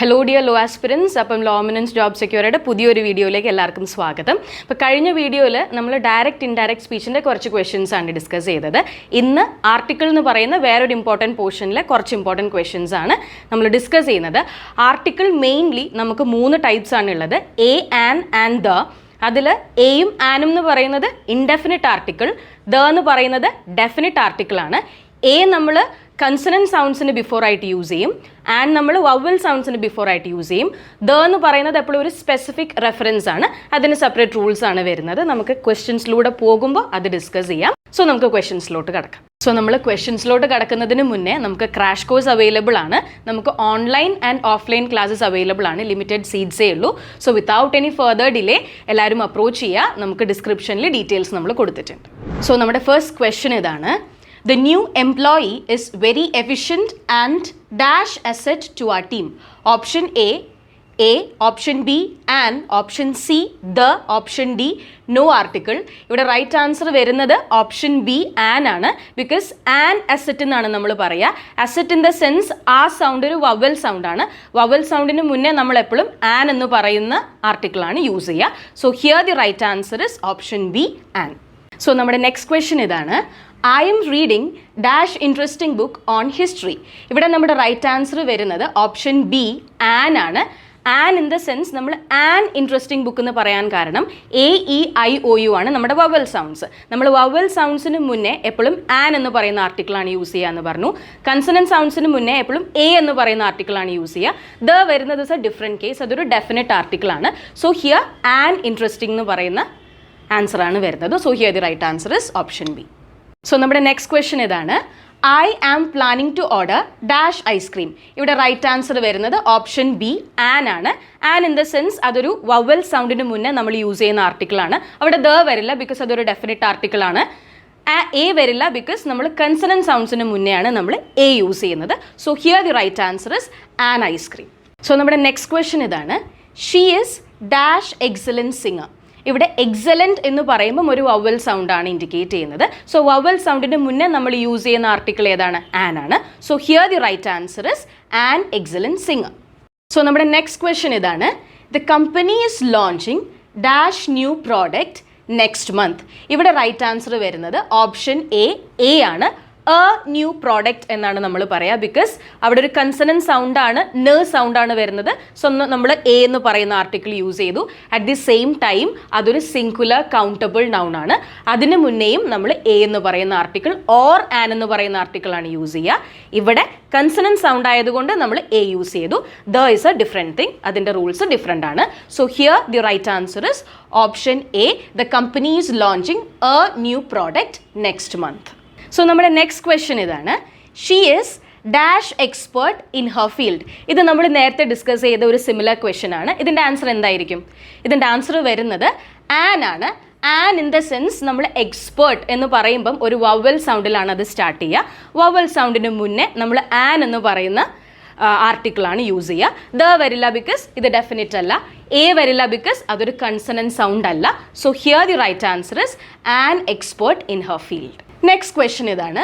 Hello dear law aspirants. അപ്പം law eminence job സെക്യൂരിറ്റിയുടെ പുതിയൊരു വീഡിയോയിലേക്ക് എല്ലാവർക്കും സ്വാഗതം. അപ്പോൾ കഴിഞ്ഞ വീഡിയോയിൽ നമ്മൾ ഡയറക്റ്റ് ഇൻഡയറക്റ്റ് സ്പീച്ചിൻ്റെ കുറച്ച് ക്വസ്റ്റ്യൻസ് ആണ് ഡിസ്കസ് ചെയ്തത്. ഇന്ന് ആർട്ടിക്കിൾ എന്ന് പറയുന്ന വേറൊരു ഇമ്പോർട്ടൻറ്റ് പോർഷനിലെ കുറച്ച് ഇമ്പോർട്ടൻറ്റ് ക്വസ്റ്റ്യൻസ് ആണ് നമ്മൾ ഡിസ്കസ് ചെയ്യുന്നത്. ആർട്ടിക്കിൾ മെയിൻലി നമുക്ക് 3 ടൈപ്സ് ആണ് ഉള്ളത്: എ, ആൻഡ് ദ. അതിൽ എയും ആനും എന്ന് പറയുന്നത് ഇൻഡെഫിനിറ്റ് ആർട്ടിക്കിൾ, ദ എന്ന് പറയുന്നത് ഡെഫിനിറ്റ് ആർട്ടിക്കിൾ ആണ്. എ നമ്മൾ കൺസണൻറ്റ് സൗണ്ട്സിന് ബിഫോർ ആയിട്ട് യൂസ് ചെയ്യും, ആൻഡ് നമ്മൾ വവൽ സൗണ്ട്സിന് ബിഫോർ ആയിട്ട് യൂസ് ചെയ്യും. ദ എന്ന് പറയുന്നത് എപ്പോഴും ഒരു സ്പെസിഫിക് റെഫറൻസ് ആണ്, അതിന് സെപ്പറേറ്റ് റൂൾസ് ആണ് വരുന്നത്. നമുക്ക് ക്വസ്റ്റ്യൻസിലൂടെ പോകുമ്പോൾ അത് ഡിസ്കസ് ചെയ്യാം. സോ നമുക്ക് ക്വസ്റ്റ്യൻസിലോട്ട് കിടക്കാം. സോ നമ്മൾ ക്വസ്റ്റ്യൻസിലോട്ട് കിടക്കുന്നതിന് മുന്നേ നമുക്ക് ക്രാഷ് കോഴ്സ് അവൈലബിൾ ആണ്. നമുക്ക് online and offline classes available ആണ്. ലിമിറ്റഡ് സീറ്റ്സേ ഉള്ളൂ. So without any further delay എല്ലാവരും അപ്രോച്ച് ചെയ്യുക. നമുക്ക് ഡിസ്ക്രിപ്ഷനിൽ ഡീറ്റെയിൽസ് നമ്മൾ കൊടുത്തിട്ടുണ്ട്. സോ നമ്മുടെ ഫസ്റ്റ് ക്വസ്റ്റ്യൻ ഇതാണ്: The new employee is very efficient and dash asset to our team. Option A, option B, and option C, the, option D, no article. ഇവിടെ right answer വരുന്നത് option B, an ആണ്. Because an asset എന്നാണ് നമ്മൾ പറയുക. Asset in the sense ആ sound ഒരു vowel sound ആണ്. Vowel സൗണ്ടിന് മുന്നേ നമ്മൾ എപ്പോഴും ആൻ എന്ന് പറയുന്ന ആർട്ടിക്കിളാണ് യൂസ് ചെയ്യുക. So here the right answer is option B, an. So നമ്മുടെ നെക്സ്റ്റ് ക്വസ്റ്റ്യൻ ഇതാണ്: I am reading dash interesting book on history. ഇവിടെ നമ്മുടെ റൈറ്റ് ആൻസർ വരുന്നത് ഓപ്ഷൻ ബി, ആൻ ആണ്. ആൻ ഇൻ ദ സെൻസ് നമ്മൾ ആൻ ഇൻട്രസ്റ്റിംഗ് ബുക്ക് എന്ന് പറയാൻ കാരണം AEIOU ആണ് നമ്മുടെ വവൽ സൗണ്ട്സ്. നമ്മൾ വവൽ സൗണ്ട്സിന് മുന്നേ എപ്പോഴും ആൻ എന്ന് പറയുന്ന ആർട്ടിക്കിളാണ് യൂസ് ചെയ്യുക എന്ന് പറഞ്ഞു. കൺസണൻറ്റ് സൗണ്ട്സിന് മുന്നേ എപ്പോഴും എ എന്ന് പറയുന്ന ആർട്ടിക്കിളാണ് യൂസ് ചെയ്യുക. ദ വരുന്നത് ഇസ് എ ഡിഫറെൻറ്റ് കേസ്, അതൊരു ഡെഫിനറ്റ് ആർട്ടിക്കിളാണ്. സോ ഹിയർ ആൻ ഇൻട്രസ്റ്റിംഗ് എന്ന് പറയുന്ന ആൻസർ ആണ് വരുന്നത്. So here the right answer is option B. So നമ്മുടെ നെക്സ്റ്റ് ക്വസ്റ്റ്യൻ ഇതാണ്: I am planning to order dash ice cream. ഇവിടെ റൈറ്റ് ആൻസർ വരുന്നത് ഓപ്ഷൻ ബി, ആൻ ആണ്. ആൻ ഇൻ ദ സെൻസ് അതൊരു വവൽ സൗണ്ടിന് മുന്നേ നമ്മൾ യൂസ് ചെയ്യുന്ന ആർട്ടിക്കിളാണ്. അവിടെ ദ വരില്ല, ബിക്കോസ് അതൊരു ഡെഫിനിറ്റ് ആർട്ടിക്കിൾ ആണ്. എ വരില്ല, ബിക്കോസ് നമ്മൾ കൺസണൻറ്റ് സൗണ്ട്സിന് മുന്നെയാണ് നമ്മൾ എ യൂസ് ചെയ്യുന്നത്. So here the right answer is an ice cream. So നമ്മുടെ നെക്സ്റ്റ് ക്വസ്റ്റ്യൻ ഇതാണ്: she is dash excellent singer. ഇവിടെ എക്സലൻറ്റ് എന്ന് പറയുമ്പം ഒരു വവൽ സൗണ്ട് ആണ് ഇൻഡിക്കേറ്റ് ചെയ്യുന്നത്. സോ വവൽ സൗണ്ടിന് മുന്നേ നമ്മൾ യൂസ് ചെയ്യുന്ന ആർട്ടിക്കിൾ ഏതാണ്? ആൻ ആണ്. So here the right answer is an excellent singer. So നമ്മുടെ നെക്സ്റ്റ് ക്വസ്റ്റ്യൻ ഇതാണ്: the company is launching dash new product next month. ഇവിടെ റൈറ്റ് ആൻസർ വരുന്നത് ഓപ്ഷൻ എ ആണ്. എ ന്യൂ പ്രോഡക്റ്റ് എന്നാണ് നമ്മൾ പറയുക, ബിക്കോസ് അവിടെ ഒരു കൺസണൻറ്റ് സൗണ്ടാണ്, ന സൗണ്ടാണ് വരുന്നത്. സോ നമ്മൾ എ എന്ന് പറയുന്ന ആർട്ടിക്കിൾ യൂസ് ചെയ്തു. അറ്റ് ദി സെയിം ടൈം അതൊരു സിംഗുലർ കൗണ്ടബിൾ നൗൺ ആണ്. അതിന് മുന്നേയും നമ്മൾ എ എന്ന് പറയുന്ന ആർട്ടിക്കിൾ ഓർ ആൻ എന്ന് പറയുന്ന ആർട്ടിക്കിളാണ് യൂസ് ചെയ്യുക. ഇവിടെ കൺസണൻറ്റ് സൗണ്ട് ആയതുകൊണ്ട് നമ്മൾ എ യൂസ് ചെയ്തു. The is a different thing, അതിൻ്റെ റൂൾസ് ഡിഫറെൻ്റ് ആണ്. So here the right answer is option A, the company is launching a new product next month. So നമ്മുടെ നെക്സ്റ്റ് ക്വസ്റ്റ്യൻ ഇതാണ്: she is dash expert in her field. ഇത് നമ്മൾ നേരത്തെ discuss ചെയ്ത ഒരു similar question ആണ്. ഇതിൻ്റെ ആൻസർ എന്തായിരിക്കും? ഇതിൻ്റെ ആൻസർ വരുന്നത് ആൻ ആണ്. ആൻ ഇൻ ദ സെൻസ് നമ്മൾ എക്സ്പേർട്ട് എന്ന് പറയുമ്പം ഒരു വവൽ സൗണ്ടിലാണ് അത് സ്റ്റാർട്ട് ചെയ്യുക. വവൽ സൗണ്ടിന് മുന്നേ നമ്മൾ ആൻ എന്ന് പറയുന്ന ആർട്ടിക്കിളാണ് യൂസ് ചെയ്യുക. ദ വരില്ല, ബിക്കോസ് ഇത് ഡെഫിനിറ്റ് അല്ല. എ വരില്ല, ബിക്കോസ് അതൊരു കൺസണൻറ്റ് സൗണ്ട് അല്ല. So here the right answer is an expert in her field. Next question ഇതാണ്: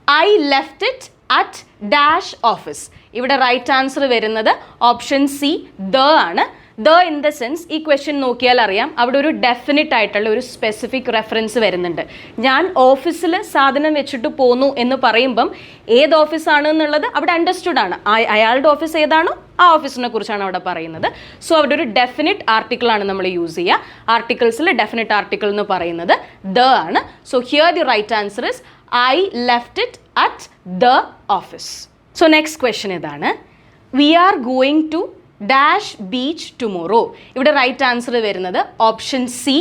I left it at dash office. ഇവിടെ റൈറ്റ് ആൻസർ വരുന്നത് ഓപ്ഷൻ സി, ദ ആണ്. ദ ഇൻ ദ സെൻസ് ഈ question നോക്കിയാൽ അറിയാം, അവിടെ ഒരു ഡെഫിനിറ്റ് ആയിട്ടുള്ള ഒരു സ്പെസിഫിക് റെഫറൻസ് വരുന്നുണ്ട്. ഞാൻ ഓഫീസിൽ സാധനം വെച്ചിട്ട് പോന്നു എന്ന് പറയുമ്പം ഏത് ഓഫീസാണ് എന്നുള്ളത് അവിടെ അണ്ടർസ്റ്റുഡ് ആണ്. അയാളുടെ ഓഫീസ് ഏതാണോ ആ ഓഫീസിനെ കുറിച്ചാണ് അവിടെ പറയുന്നത്. സോ അവിടെ ഒരു ഡെഫിനിറ്റ് ആർട്ടിക്കിളാണ് നമ്മൾ യൂസ് ചെയ്യുക. ആർട്ടിക്കിൾസിൽ ഡെഫിനിറ്റ് ആർട്ടിക്കിൾ എന്ന് പറയുന്നത് ദ ആണ്. So here the right answer is I left it at the office. So next question ഇതാണ്: we are going to dash beach tomorrow. ഇവിടെ റൈറ്റ് ആൻസർ വരുന്നത് option C,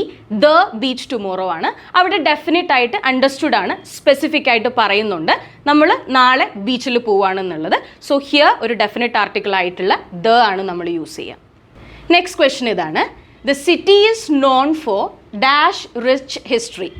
the beach tomorrow ആണ്. അവിടെ definite ആയിട്ട് understood ആണ്, specific ആയിട്ട് പറയുന്നുണ്ട് നമ്മൾ നാളെ ബീച്ചിൽ പോവുകയാണെന്നുള്ളത്. സോ ഹിയർ ഒരു ഡെഫിനിറ്റ് ആർട്ടിക്കിൾ ആയിട്ടുള്ള ദ ആണ് നമ്മൾ യൂസ് ചെയ്യുക. നെക്സ്റ്റ് ക്വസ്റ്റ്യൻ ഇതാണ്: the city is known for dash rich history.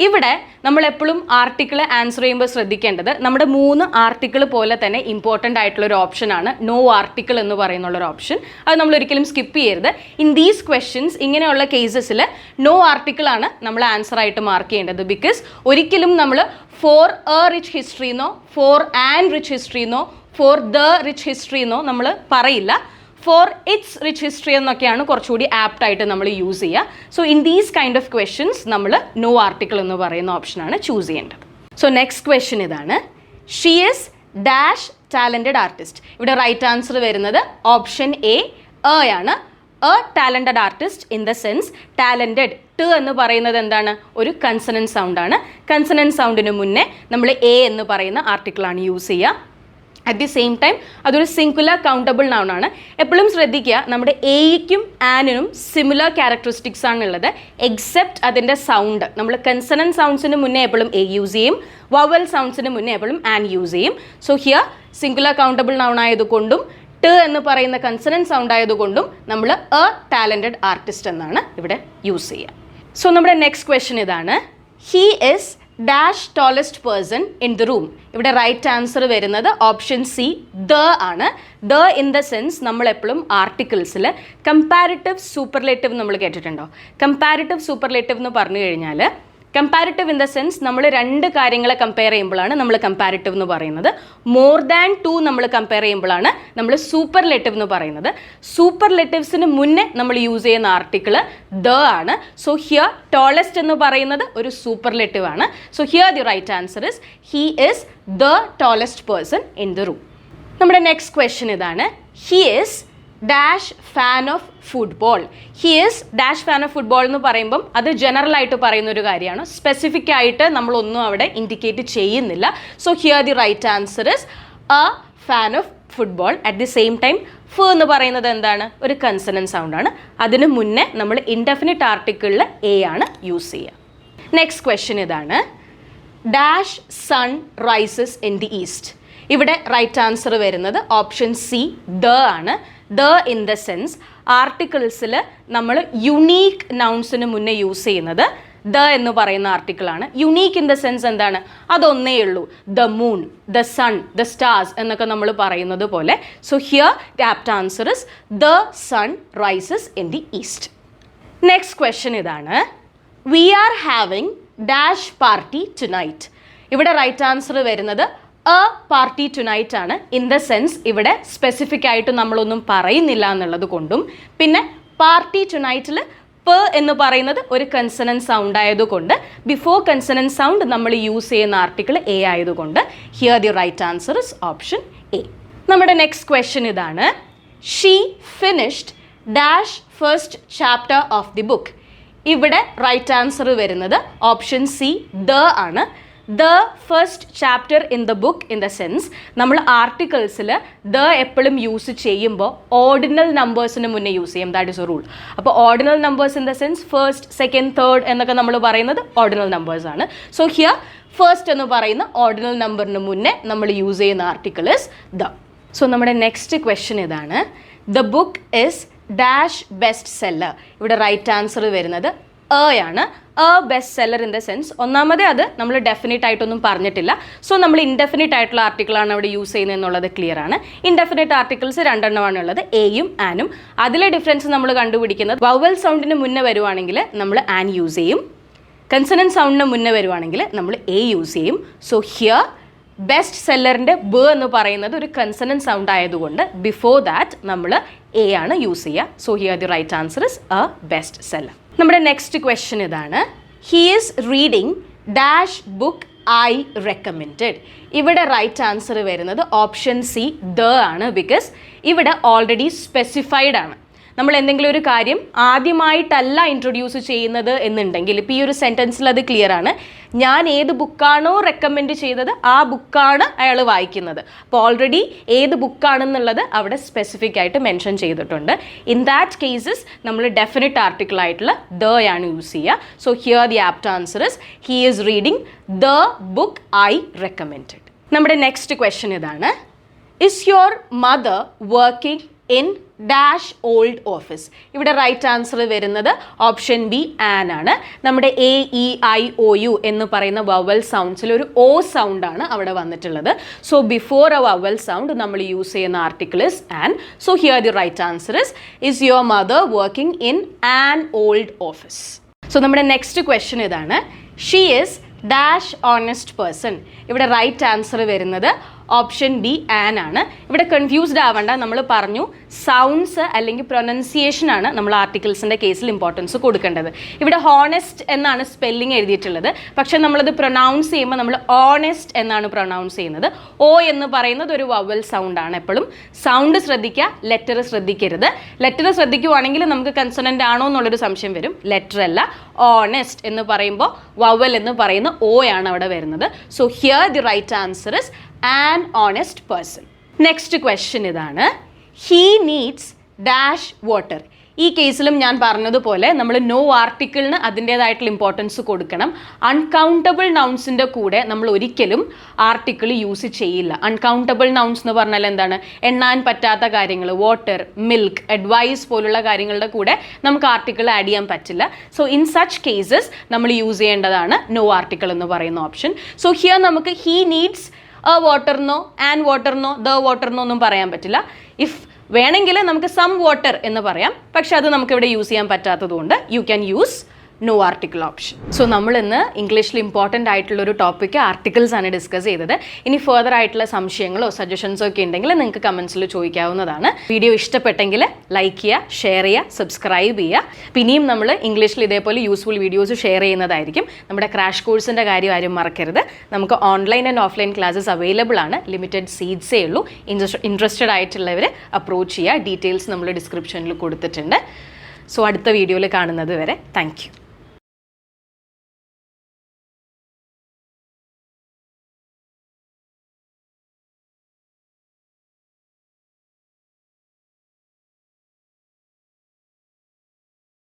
ഇവിടെ നമ്മൾ എപ്പോഴും ആർട്ടിക്കിൾ ആൻസർ ചെയ്യുമ്പോൾ ശ്രദ്ധിക്കേണ്ടത് നമ്മുടെ 3 ആർട്ടിക്കിൾ പോലെ തന്നെ ഇമ്പോർട്ടൻ്റ് ആയിട്ടുള്ളൊരു ഓപ്ഷനാണ് നോ ആർട്ടിക്കിൾ എന്ന് പറയുന്നുള്ളൊരു ഓപ്ഷൻ. അത് നമ്മൾ ഒരിക്കലും സ്കിപ്പ് ചെയ്യരുത്. ഇൻ ദീസ് ക്വസ്റ്റ്യൻസ് ഇങ്ങനെയുള്ള കേസസിൽ നോ ആർട്ടിക്കിളാണ് നമ്മൾ ആൻസർ ആയിട്ട് മാർക്ക് ചെയ്യേണ്ടത്. ബിക്കോസ് ഒരിക്കലും നമ്മൾ ഫോർ എ റിച്ച് ഹിസ്റ്ററിന്നോ ഫോർ ആൻ റിച്ച് ഹിസ്റ്ററിന്നോ ഫോർ ദ റിച്ച് ഹിസ്റ്ററിന്നോ നമ്മൾ പറയില്ല. ഫോർ ഇറ്റ്സ് റിച്ച് ഹിസ്റ്ററി എന്നൊക്കെയാണ് കുറച്ചുകൂടി ആപ്റ്റ് ആയിട്ട് നമ്മൾ യൂസ് ചെയ്യുക. So in these kind of questions നമ്മൾ നോ ആർട്ടിക്കിൾ എന്ന് പറയുന്ന ഓപ്ഷനാണ് ചൂസ് ചെയ്യേണ്ടത്. സോ നെക്സ്റ്റ് ക്വസ്റ്റ്യൻ ഇതാണ്, she is dash talented artist. ഇവിടെ റൈറ്റ് ആൻസർ വരുന്നത് ഓപ്ഷൻ എ ആണ്. A talented artist in the sense talented ട് എന്ന് പറയുന്നത് എന്താണ്, ഒരു കൺസണൻറ്റ് സൗണ്ടാണ്. കൺസണൻറ്റ് സൗണ്ടിന് മുന്നേ നമ്മൾ എ എന്ന് പറയുന്ന ആർട്ടിക്കിളാണ് യൂസ് ചെയ്യുക. അറ്റ് ദി സെയിം ടൈം അതൊരു സിംഗുലർ കൗണ്ടബിൾ നൗൺ ആണ്. എപ്പോഴും ശ്രദ്ധിക്കുക, നമ്മുടെ എയ്ക്കും ആനിനും സിമിലർ ക്യാരക്ടറിസ്റ്റിക്സ് ആണുള്ളത്, എക്സെപ്റ്റ് അതിൻ്റെ സൗണ്ട്. നമ്മൾ കൺസണൻറ്റ് സൗണ്ട്സിന് മുന്നേ എപ്പോഴും എ യൂസ് ചെയ്യും, വവൽ സൗണ്ട്സിന് മുന്നേ എപ്പോഴും ആൻ യൂസ് ചെയ്യും. So here singular countable noun ആയതുകൊണ്ടും ട് എന്ന് പറയുന്ന കൺസണൻറ്റ് സൗണ്ട് ആയതുകൊണ്ടും നമ്മൾ എ ടാലൻറ്റഡ് ആർട്ടിസ്റ്റ് എന്നാണ് ഇവിടെ യൂസ് ചെയ്യുക. സോ നമ്മുടെ നെക്സ്റ്റ് ക്വസ്റ്റ്യൻ ഇതാണ്, he is dash tallest person in the room. ഇവിടെ റൈറ്റ് ആൻസർ വരുന്നത് ഓപ്ഷൻ സി ദ ആണ്. ദ ഇൻ ദ സെൻസ് നമ്മൾ എപ്പോഴും ആർട്ടിക്കിൾസിൽ കമ്പാരിറ്റീവ് സൂപ്പർലേറ്റീവ് നമ്മൾ കേട്ടിട്ടുണ്ടോ? കമ്പാരിറ്റീവ് സൂപ്പർലേറ്റീവ് എന്ന് പറഞ്ഞു കഴിഞ്ഞാൽ കമ്പാരിറ്റീവ് ഇൻ ദ സെൻസ് നമ്മൾ രണ്ട് കാര്യങ്ങളെ കമ്പയർ ചെയ്യുമ്പോഴാണ് നമ്മൾ കമ്പാരിറ്റീവ് എന്ന് പറയുന്നത്. മോർ ദാൻ ടു നമ്മൾ കമ്പയർ ചെയ്യുമ്പോഴാണ് നമ്മൾ സൂപ്പർലേറ്റീവ് എന്ന് പറയുന്നത്. സൂപ്പർലേറ്റീവ്സിന് മുന്നേ നമ്മൾ യൂസ് ചെയ്യുന്ന ആർട്ടിക്കിൾ ദ ആണ്. സോ ഹിയർ ടോളസ്റ്റ് എന്ന് പറയുന്നത് ഒരു സൂപ്പർലേറ്റീവ് ആണ്. So here the right answer is he is the tallest person in the room. നമ്മുടെ നെക്സ്റ്റ് ക്വസ്റ്റ്യൻ ഇതാണ്, he is dash fan of football. He is dash fan of football എന്ന് പറയുമ്പം അത് general ആയിട്ട് പറയുന്ന ഒരു കാര്യമാണ്, സ്പെസിഫിക് ആയിട്ട് നമ്മളൊന്നും അവിടെ ഇൻഡിക്കേറ്റ് ചെയ്യുന്നില്ല. So here the right answer is a fan of football. At the same time ഫ് എന്ന് പറയുന്നത് എന്താണ്, ഒരു കൺസണൻറ്റ് സൗണ്ട് ആണ്. അതിന് മുന്നേ നമ്മൾ ഇൻഡെഫിനിറ്റ് ആർട്ടിക്കിളിൽ എ ആണ് യൂസ് ചെയ്യുക. നെക്സ്റ്റ് ക്വസ്റ്റ്യൻ ഇതാണ്, dash sun rises in the east. ഇവിടെ റൈറ്റ് ആൻസർ വരുന്നത് ഓപ്ഷൻ സി ദ ആണ്. ദ ഇൻ ദ സെൻസ് ആർട്ടിക്കിൾസിൽ നമ്മൾ യുണീക്ക് നൗൺസിന് മുന്നേ യൂസ് ചെയ്യുന്നത് ദ എന്ന് പറയുന്ന ആർട്ടിക്കിളാണ്. യുണീക്ക് ഇൻ ദ സെൻസ് എന്താണ്, അതൊന്നേ ഉള്ളൂ. The moon, the sun, the stars എന്നൊക്കെ നമ്മൾ പറയുന്നത് പോലെ. So here the apt answer is the sun rises in the east. Next question ഇതാണ്, we are having dash party tonight. ഇവിടെ റൈറ്റ് ആൻസർ വരുന്നത് എ പാർട്ടി ടുനൈറ്റ് ആണ്. In the sense ഇവിടെ specific ആയിട്ട് നമ്മളൊന്നും പറയുന്നില്ല എന്നുള്ളത് കൊണ്ടും, പിന്നെ പാർട്ടി ടുനൈറ്റിൽ പ എന്ന് പറയുന്നത് ഒരു കൺസണൻറ്റ് സൗണ്ട് ആയതുകൊണ്ട് ബിഫോർ കൺസണൻറ്റ് സൗണ്ട് നമ്മൾ യൂസ് ചെയ്യുന്ന ആർട്ടിക്കിൾ എ ആയതുകൊണ്ട് here the right answer is option A. നമ്മുടെ നെക്സ്റ്റ് ക്വസ്റ്റ്യൻ ഇതാണ്, she finished dash first chapter of the book. ഇവിടെ റൈറ്റ് ആൻസർ വരുന്നത് ഓപ്ഷൻ സി ദ ആണ്. The first chapter in the book in the sense നമ്മൾ ആർട്ടിക്കിൾസിൽ the എപ്പോഴും use ചെയ്യുമ്പോൾ ordinal നമ്പേഴ്സിന് മുന്നേ യൂസ് ചെയ്യും. That is a rule. അപ്പോൾ ordinal numbers in the sense first, second, third എന്നൊക്കെ നമ്മൾ പറയുന്നത് ഓർഡിനൽ നമ്പേഴ്സ് ആണ്. സോ ഹിയർ ഫസ്റ്റ് എന്ന് പറയുന്ന ഓർഡിനൽ നമ്പറിന് മുന്നേ നമ്മൾ യൂസ് ചെയ്യുന്ന ആർട്ടിക്കിൾ ഇസ് ദ. സോ നമ്മുടെ നെക്സ്റ്റ് ക്വസ്റ്റ്യൻ ഇതാണ്, the book is dash best seller. ഇവിടെ റൈറ്റ് ആൻസർ വരുന്നത് ആണ്. A best seller in the sense ഒന്നാമതേ അത് നമ്മൾ ഡെഫിനിറ്റ് ആയിട്ടൊന്നും പറഞ്ഞിട്ടില്ല. സോ നമ്മൾ ഇൻഡെഫിനിറ്റ് ആയിട്ടുള്ള ആർട്ടിക്കിളാണ് അവിടെ യൂസ് ചെയ്യുന്നത് എന്നുള്ളത് ക്ലിയർ ആണ്. ഇൻഡെഫിനിറ്റ് ആർട്ടിക്കിൾസ് രണ്ടെണ്ണമാണ് ഉള്ളത്, എയും ആനും. അതിലെ ഡിഫറൻസ് നമ്മൾ കണ്ടുപിടിക്കുന്നത് വവൽ സൗണ്ടിന് മുന്നേ വരുവാണെങ്കിൽ നമ്മൾ ആൻ യൂസ് ചെയ്യും, കൺസണൻറ്റ് സൗണ്ടിന് മുന്നേ വരുവാണെങ്കിൽ നമ്മൾ എ യൂസ് ചെയ്യും. സോ ഹിയർ ബെസ്റ്റ് സെല്ലറിൻ്റെ ബ എന്ന് പറയുന്നത് ഒരു കൺസണൻറ്റ് സൗണ്ട് ആയതുകൊണ്ട് ബിഫോർ ദാറ്റ് നമ്മൾ എ ആണ് യൂസ് ചെയ്യുക. So here the right answer is a best seller. നമ്മുടെ നെക്സ്റ്റ് ക്വസ്റ്റ്യൻ ഇതാണ്, he is reading dash book I recommended. ഇവിടെ റൈറ്റ് ആൻസർ വരുന്നത് ഓപ്ഷൻ സി ദ ആണ്. ബിക്കോസ് ഇവിടെ ഓൾറെഡി സ്പെസിഫൈഡ് ആണ്. നമ്മൾ എന്തെങ്കിലും ഒരു കാര്യം ആദ്യമായിട്ടല്ല ഇൻട്രൊഡ്യൂസ് ചെയ്യുന്നത് എന്നുണ്ടെങ്കിൽ, ഇപ്പോൾ ഈ ഒരു സെൻറ്റൻസിൽ അത് ക്ലിയർ ആണ്, ഞാൻ ഏത് ബുക്കാണോ റെക്കമെൻഡ് ചെയ്തത് ആ ബുക്കാണ് അയാൾ വായിക്കുന്നത്. അപ്പോൾ ഓൾറെഡി ഏത് ബുക്കാണെന്നുള്ളത് അവിടെ സ്പെസിഫിക് ആയിട്ട് മെൻഷൻ ചെയ്തിട്ടുണ്ട്. ഇൻ ദാറ്റ് കേസസ് നമ്മൾ ഡെഫിനിറ്റ് ആർട്ടിക്കിൾ ആയിട്ടുള്ള ദ ആണ് യൂസ് ചെയ്യുക. So here the apt answer is he is reading the book I recommended. നമ്മുടെ നെക്സ്റ്റ് ക്വസ്റ്റ്യൻ ഇതാണ്, is your mother working in dash old office. ഇവിടെ right answer വരുന്നത് option B an ആണ്. നമ്മുടെ A E I O U എന്ന് പറയുന്ന vowel സൗണ്ട്സിൽ ഒരു ഓ sound ആണ് അവിടെ വന്നിട്ടുള്ളത്. So before a vowel sound നമ്മൾ യൂസ് ചെയ്യുന്ന article is an. So here the right answer is your mother working in an old office. So നമ്മുടെ നെക്സ്റ്റ് ക്വസ്റ്റ്യൻ ഇതാണ്, she is dash honest person. ഇവിടെ right answer വരുന്നത് option B an ആണ്. ഇവിടെ confused ആവേണ്ട, നമ്മൾ പറഞ്ഞു സൗണ്ട്സ് അല്ലെങ്കിൽ പ്രൊനൗൺസിയേഷൻ ആണ് നമ്മൾ ആർട്ടിക്കിൾസിൻ്റെ കേസിൽ ഇമ്പോർട്ടൻസ് കൊടുക്കേണ്ടത്. ഇവിടെ ഹോണസ്റ്റ് എന്നാണ് സ്പെല്ലിംഗ് എഴുതിയിട്ടുള്ളത്, പക്ഷെ നമ്മളത് പ്രൊനൗൺസ് ചെയ്യുമ്പോൾ നമ്മൾ ഓണസ്റ്റ് എന്നാണ് പ്രൊനൗൺസ് ചെയ്യുന്നത്. ഓ എന്ന് പറയുന്നത് ഒരു വവൽ സൗണ്ട് ആണ്. എപ്പോഴും സൗണ്ട് ശ്രദ്ധിക്കുക, ലെറ്റർ ശ്രദ്ധിക്കരുത്. ലെറ്റർ ശ്രദ്ധിക്കുവാണെങ്കിൽ നമുക്ക് കൺസണൻ്റ് ആണോ എന്നുള്ളൊരു സംശയം വരും. ലെറ്റർ അല്ല, ഓണസ്റ്റ് എന്ന് പറയുമ്പോൾ വവൽ എന്ന് പറയുന്ന ഓ ആണ് അവിടെ വരുന്നത്. So here the right answer is an honest person. Next question ഇതാണ്, ഹീ നീഡ്സ് ഡാഷ് വാട്ടർ. ഈ കേസിലും ഞാൻ പറഞ്ഞതുപോലെ നമ്മൾ നോ ആർട്ടിക്കിളിന് അതിൻ്റേതായിട്ടുള്ള ഇമ്പോർട്ടൻസ് കൊടുക്കണം. അൺകൗണ്ടബിൾ നൗൺസിൻ്റെ കൂടെ നമ്മൾ ഒരിക്കലും ആർട്ടിക്കിൾ യൂസ് ചെയ്യില്ല. അൺകൗണ്ടബിൾ നൗൺസ് എന്ന് പറഞ്ഞാൽ എന്താണ്? എണ്ണാൻ പറ്റാത്ത കാര്യങ്ങൾ, വാട്ടർ, മിൽക്ക്, അഡ്വൈസ് പോലുള്ള കാര്യങ്ങളുടെ കൂടെ നമുക്ക് ആർട്ടിക്കിൾ ആഡ് ചെയ്യാൻ പറ്റില്ല. സോ ഇൻ സച്ച് കേസസ് നമ്മൾ യൂസ് ചെയ്യേണ്ടതാണ് നോ ആർട്ടിക്കിൾ എന്ന് പറയുന്ന ഓപ്ഷൻ. സോ ഹിയർ നമുക്ക് ഹീ നീഡ്സ് എ വാട്ടർന്നോ ആൻ വാട്ടർന്നോ ദ വാട്ടർന്നോ ഒന്നും പറയാൻ പറ്റില്ല. ഇഫ് വേണമെങ്കിൽ നമുക്ക് സം വാട്ടർ എന്ന് പറയാം, പക്ഷെ അത് നമുക്കിവിടെ യൂസ് ചെയ്യാൻ പറ്റാത്തതുകൊണ്ട് you can use no article option. So നമ്മൾ ഇന്ന് ഇംഗ്ലീഷിൽ ഇമ്പോർട്ടൻ്റ് ആയിട്ടുള്ള ഒരു ടോപ്പിക്ക് ആർട്ടിക്കിൾസ് ആണ് ഡിസ്കസ് ചെയ്തത്. ഇനി ഫർദർ ആയിട്ടുള്ള സംശയങ്ങളോ സജഷൻസോ ഒക്കെ ഉണ്ടെങ്കിൽ നിങ്ങൾക്ക് കമൻസിൽ ചോദിക്കാവുന്നതാണ്. വീഡിയോ ഇഷ്ടപ്പെട്ടെങ്കിൽ ലൈക്ക് ചെയ്യുക, ഷെയർ ചെയ്യുക, സബ്സ്ക്രൈബ് ചെയ്യുക. പിന്നെയും നമ്മൾ ഇംഗ്ലീഷിൽ ഇതേപോലെ യൂസ്ഫുൾ വീഡിയോസ് ഷെയർ ചെയ്യുന്നതായിരിക്കും. നമ്മുടെ ക്രാഷ് കോഴ്സിൻ്റെ കാര്യം ആരും മറക്കരുത്. നമുക്ക് online and offline classes available ആണ്. ലിമിറ്റഡ് സീറ്റ്സേ ഉള്ളൂ. ഇൻട്രസ്റ്റഡ് ആയിട്ടുള്ളവർ അപ്രോച്ച് ചെയ്യുക. ഡീറ്റെയിൽസ് നമ്മൾ ഡിസ്ക്രിപ്ഷനിൽ കൊടുത്തിട്ടുണ്ട്. സോ അടുത്ത വീഡിയോയിൽ കാണുന്നത് വരെ താങ്ക് യു.